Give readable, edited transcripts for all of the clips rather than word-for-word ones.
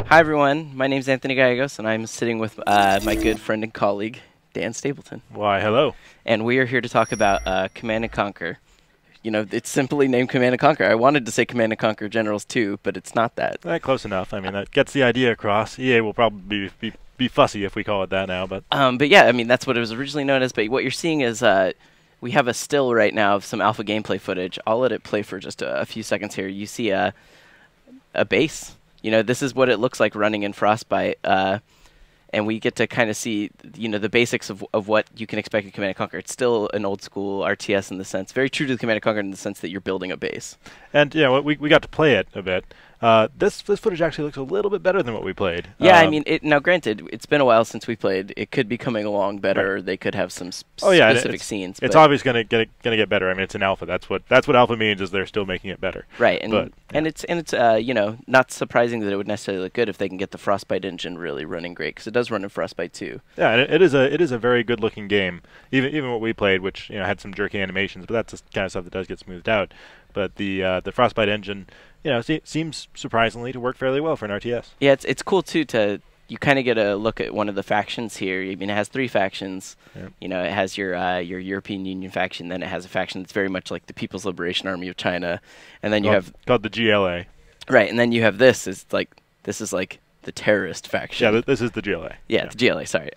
Hi everyone, my name is Anthony Gallegos, and I'm sitting with my good friend and colleague, Dan Stapleton. Why, hello. And we are here to talk about Command & Conquer. You know, it's simply named Command & Conquer. I wanted to say Command & Conquer Generals 2, but it's not that. Close enough. I mean, that gets the idea across. EA will probably be fussy if we call it that now. But yeah, I mean, that's what it was originally known as. But what you're seeing is we have a still right now of some alpha gameplay footage. I'll let it play for just a few seconds here. You see a base. You know, this is what it looks like running in Frostbite, and we get to kind of see, you know, the basics of what you can expect in Command & Conquer. It's still an old school RTS in the sense, very true to the Command & Conquer in the sense that you're building a base. And yeah, we got to play it a bit. This footage actually looks a little bit better than what we played. Yeah, I mean, now granted, it's been a while since we played. It could be coming along better. Right. Or they could have some specific scenes. It's obviously gonna get better. I mean, it's an alpha. That's what alpha means, is they're still making it better. Right, and it's you know, not surprising that it would necessarily look good if they can get the Frostbite engine really running great, because it does run in Frostbite 2. Yeah, and it is a very good looking game. Even what we played, which, you know, had some jerky animations, but that's the kind of stuff that does get smoothed out. But the Frostbite engine, you know, seems surprisingly to work fairly well for an RTS. Yeah, it's cool too to you kind of get a look at one of the factions here. I mean, it has 3 factions. Yep. You know, it has your European Union faction, then it has a faction that's very much like the People's Liberation Army of China, and then you have called the GLA. Right, and then you have this is like the terrorist faction. Yeah, this is the GLA. Yeah, the GLA. Sorry.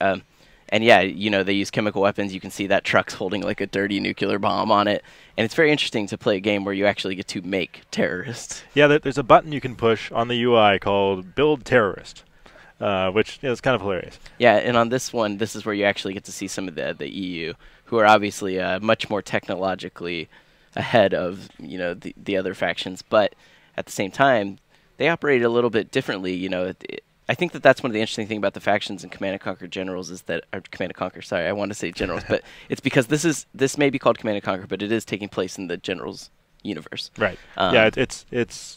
And yeah, you know, they use chemical weapons. You can see that truck's holding like a dirty nuclear bomb on it. And it's very interesting to play a game where you actually get to make terrorists. Yeah, there's a button you can push on the UI called Build Terrorist, which is kind of hilarious. Yeah, and on this one, this is where you actually get to see some of the EU, who are obviously much more technologically ahead of, you know, the other factions. But at the same time, they operate a little bit differently. You know, I think that's one of the interesting things about the factions in Command & Conquer Generals is that, or Command & Conquer, sorry, I want to say Generals, but it's because this may be called Command & Conquer, but it is taking place in the Generals universe. Right. Yeah, it's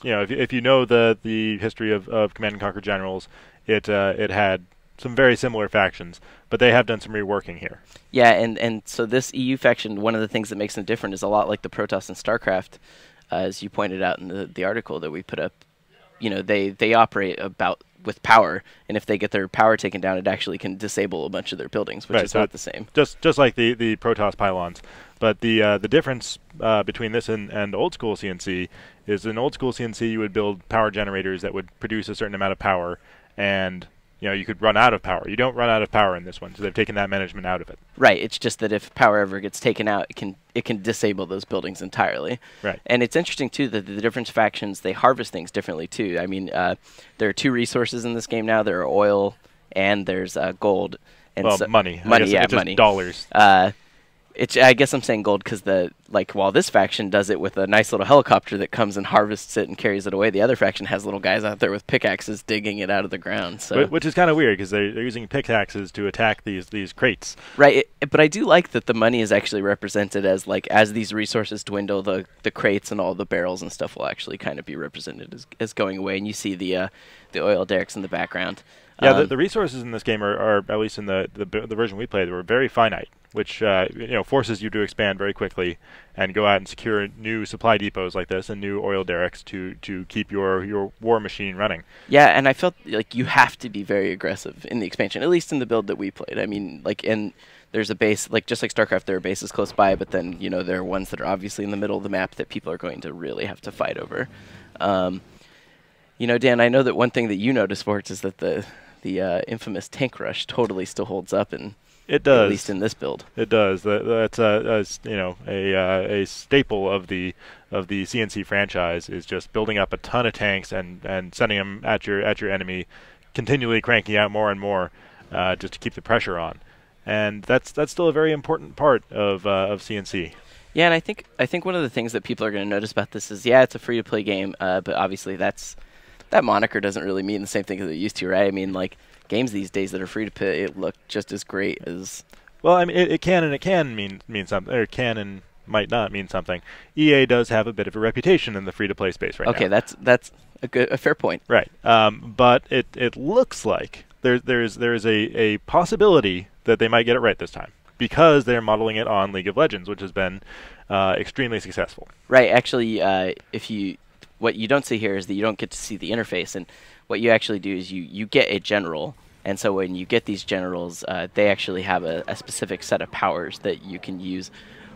you know, if you know the history of Command & Conquer Generals, it had some very similar factions, but they have done some reworking here. Yeah, and so this EU faction, one of the things that makes them different is a lot like the Protoss and StarCraft, as you pointed out in the article that we put up. You know, they operate with power, and if they get their power taken down, it actually can disable a bunch of their buildings, which is not the same. Just like the Protoss pylons. But the difference between this and old school CNC is in old school CNC you would build power generators that would produce a certain amount of power, and you know, you could run out of power. You don't run out of power in this one, so they've taken that management out of it. Right. It's just that if power ever gets taken out, it can disable those buildings entirely. Right. And it's interesting too that the different factions, they harvest things differently too. I mean, there are 2 resources in this game now. There are oil and there's gold. And well, so money. Money, yeah, it's just money. Dollars. I guess I'm saying gold because while this faction does it with a nice little helicopter that comes and harvests it and carries it away, the other faction has little guys out there with pickaxes digging it out of the ground. So which is kind of weird because they're using pickaxes to attack these crates. Right, but I do like that the money is actually represented as as these resources dwindle, the crates and all the barrels and stuff will actually kind of be represented as going away, and you see the oil derricks in the background. Yeah, the resources in this game are at least in the version we played, were very finite, which you know, forces you to expand very quickly and go out and secure new supply depots like this and new oil derricks to keep your war machine running. Yeah, and I felt like you have to be very aggressive in the expansion, at least in the build that we played. I mean, and there's a base, just like StarCraft, there are bases close by, but then, you know, there are ones that are obviously in the middle of the map that people are going to really have to fight over. You know, Dan, I know that one thing that you notice for it is that the infamous tank rush totally still holds up, and it does, at least in this build. It does. That's you know, a staple of the CNC franchise is just building up a ton of tanks and sending them at your enemy, continually cranking out more and more, just to keep the pressure on, and that's still a very important part of CNC. Yeah, and I think one of the things that people are going to notice about this is, yeah, it's a free-to-play game, but obviously that moniker doesn't really mean the same thing as it used to, right? I mean, like, games these days that are free-to-play look just as great as... Well, I mean, it can mean something, or it can and might not mean something. EA does have a bit of a reputation in the free-to-play space right now. Okay, that's a fair point. Right, but it looks like there's a possibility that they might get it right this time, because they're modeling it on League of Legends, which has been extremely successful. Right, actually, what you don't see here is that you don't get to see the interface, and what you actually do is you get a general, and so when you get these generals, they actually have a specific set of powers that you can use,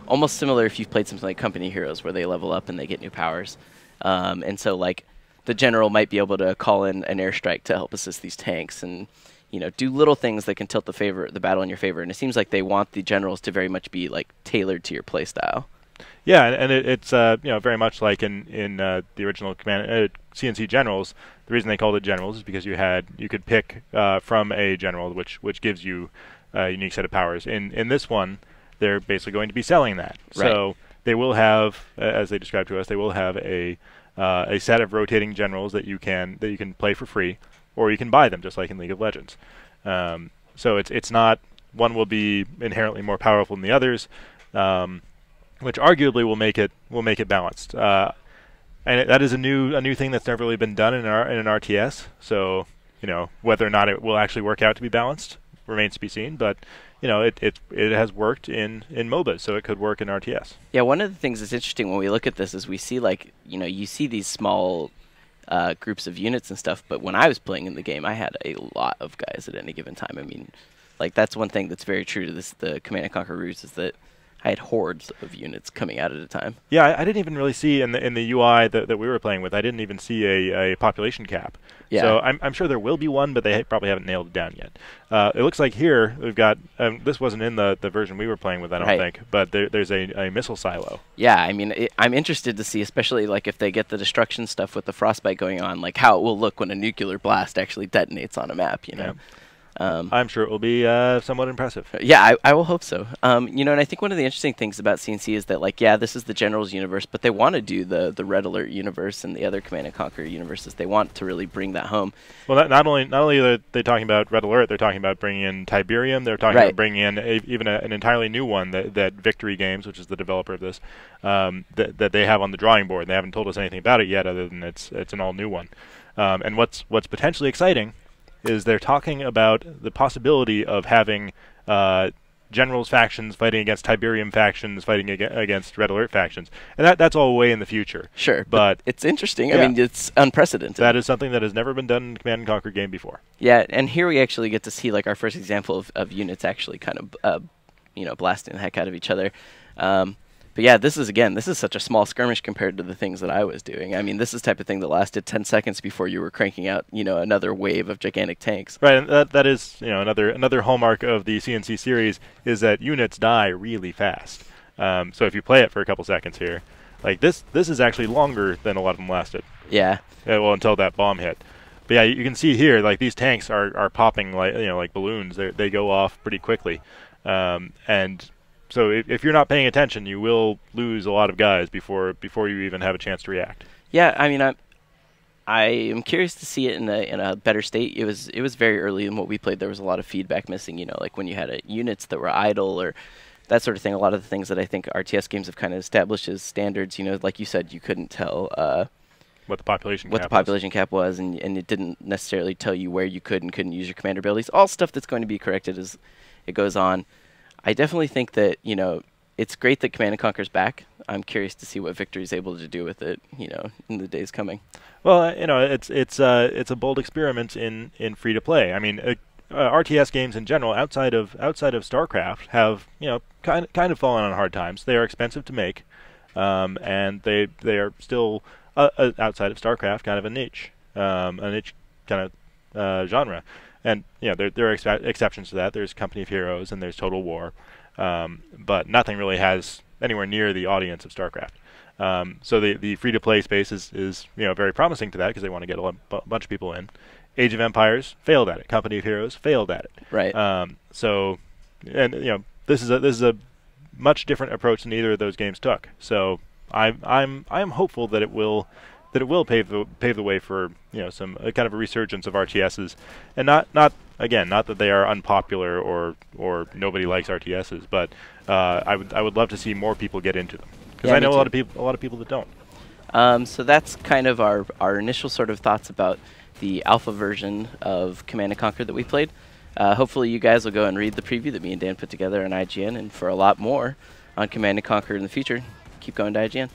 almost similar if you've played something like Company Heroes, where they level up and they get new powers. And so, like, the general might be able to call in an airstrike to help assist these tanks, and do little things that can tilt the battle in your favor. And it seems like they want the generals to very much be like tailored to your playstyle. Yeah, and it's very much like in the original CNC generals. The reason they called it generals is because you could pick from a general which gives you a unique set of powers. In this one, they're basically going to be selling that. Right. So they will have, as they described to us, they will have a set of rotating generals that you can play for free, or you can buy them just like in League of Legends. So it's not one will be inherently more powerful than the others. Which arguably will make it balanced, and that is a new thing that's never really been done in an RTS. So whether or not it will actually work out to be balanced remains to be seen. But it has worked in MOBAs, so it could work in RTS. Yeah, one of the things that's interesting when we look at this is we see you see these small groups of units and stuff. But when I was playing in the game, I had a lot of guys at any given time. I mean, like that's one thing that's very true to the Command & Conquer roots is that I had hordes of units coming out at a time. Yeah, I didn't even really see in the UI that we were playing with. I didn't even see a population cap. Yeah. So I'm sure there will be one, but they probably haven't nailed it down yet. It looks like here we've got. This wasn't in the version we were playing with, I don't think. But there's a missile silo. Yeah, I mean, I'm interested to see, especially like if they get the destruction stuff with the frostbite going on, like how it will look when a nuclear blast actually detonates on a map. Yeah. I'm sure it will be somewhat impressive. Yeah, I will hope so. And I think one of the interesting things about CNC is that, like, yeah, this is the Generals universe, but they want to do the Red Alert universe and the other Command & Conquer universes. They want to really bring that home. Well, not only are they talking about Red Alert, they're talking about bringing in Tiberium. They're talking about bringing in even an entirely new one that Victory Games, which is the developer of this, that they have on the drawing board. They haven't told us anything about it yet, other than it's an all new one. And what's potentially exciting is they're talking about the possibility of having Generals factions fighting against Tiberium factions fighting against Red Alert factions. And that's all way in the future. Sure, but it's interesting. Yeah. I mean, it's unprecedented. That is something that has never been done in a Command & Conquer game before. Yeah, and here we actually get to see like our first example of units actually kind of blasting the heck out of each other. But yeah, this is such a small skirmish compared to the things that I was doing. I mean, this is the type of thing that lasted 10 seconds before you were cranking out, another wave of gigantic tanks. Right, and that is, another hallmark of the CNC series is that units die really fast. So if you play it for a couple seconds here, like this is actually longer than a lot of them lasted. Yeah. Well, until that bomb hit. But yeah, you can see here, like these tanks are popping like balloons. They go off pretty quickly, and so if you're not paying attention, you will lose a lot of guys before you even have a chance to react. Yeah, I mean, I am curious to see it in a better state. It was very early in what we played. There was a lot of feedback missing. Like when you had units that were idle or that sort of thing. A lot of the things that I think RTS games have kind of established as standards. Like you said, you couldn't tell what the population cap was, and it didn't necessarily tell you where you could and couldn't use your commander abilities. All stuff that's going to be corrected as it goes on. I definitely think that, it's great that Command & Conquer's back. I'm curious to see what Victory's able to do with it, in the days coming. Well, it's a bold experiment in free to play. I mean, RTS games in general, outside of StarCraft, have kind of fallen on hard times. They are expensive to make, and they are still outside of StarCraft kind of a niche kind of genre. And there are exceptions to that. There's Company of Heroes and there's Total War, but nothing really has anywhere near the audience of StarCraft. So the free-to-play space is very promising to that because they want to get a bunch of people in. Age of Empires failed at it. Company of Heroes failed at it. Right. So, and this is a much different approach than either of those games took. So I'm hopeful that it will pave the way for some kind of a resurgence of RTSs, and not that they are unpopular or nobody likes RTSs, but I would love to see more people get into them because I know a lot of people that don't. So that's kind of our initial sort of thoughts about the alpha version of Command & Conquer that we played. Hopefully you guys will go and read the preview that me and Dan put together on IGN, and for a lot more on Command & Conquer in the future, keep going to IGN.